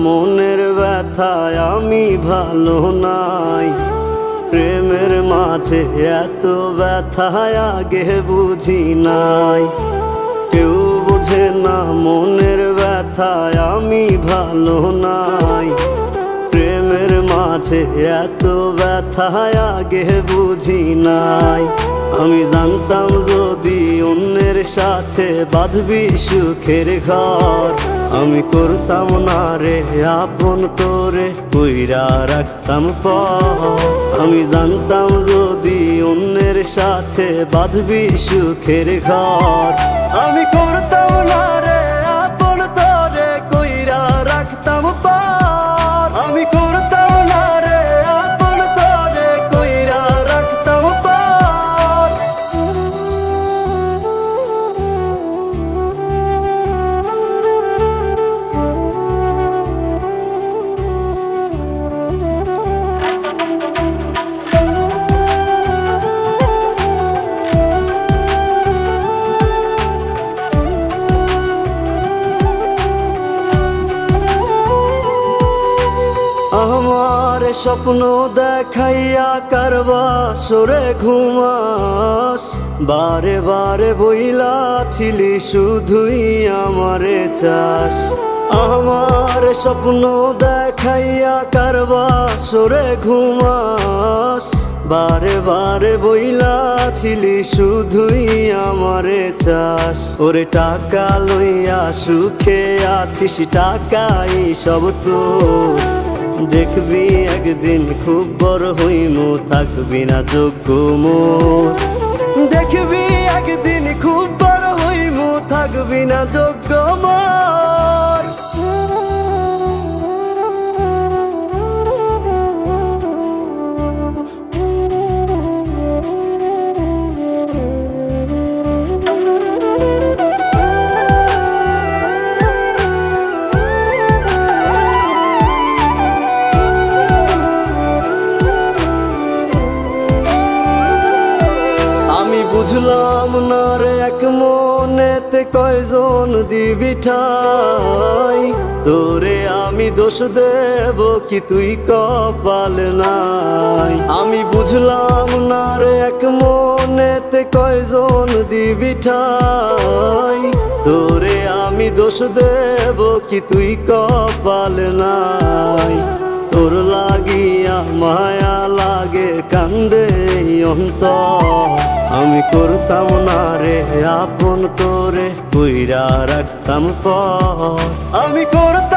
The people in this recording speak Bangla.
মনের ব্যথায় আমি ভালো নাই। প্রেমের মাঝে এত ব্যথায় আগে বুঝি নাই। কেউ বোঝে না মনের ব্যথায় আমি ভালো নাই। প্রেমের মাঝে এত ব্যথায় আগে বুঝি নাই। আমি জানতাম যদি অন্যের সাথে বাঁধবি সুখের ঘর, আমি করতাম না রে আপন তোরে কইরা রাখতাম পর। আমি জানতাম যদি অন্যের সাথে বাঁধবি সুখের ঘর, আমি করতাম না রে আপন তোরে কইরা রাখতাম পর। আমি করতাম না রে আপন তোরে কইরা রাখতাম পর। আমার স্বপ্ন দেখাইয়া কারবা সরে ঘুমাস, বারে বারে বইলা ছিলি শুধুই আমারে চাস। আমার স্বপ্ন দেখাইয়া কারবা সরে ঘুমাস, বারে বারে বইলা ছিলি শুধুই আমারে চাস। ওরে টাকা লইয়া সুখে আছিস, টাকাই সব তোর। দেখবি একদিন খুব বড় হইমু, থাকবি না যোগ্য মোর। দেখবি একদিন খুব বড় হইমু, থাকবি না যোগ্য মোর। বুঝলাম না রে এক মনেতে কয়জন দিবি ঠাই, তোরে আমি দোষ দেব কি তুই কপাল নাই। আমি বুঝলাম না রে এক মনেতে কয়জন দিবি ঠাই, তোরে আমি দোষ দেব কি তুই কপাল নাই। তোর লাগিয়া মায়া লাগে কান্দে অন্তর, আমি করতাম না রে আপন তোরে কইরা রাখতাম পর। আমি করতাম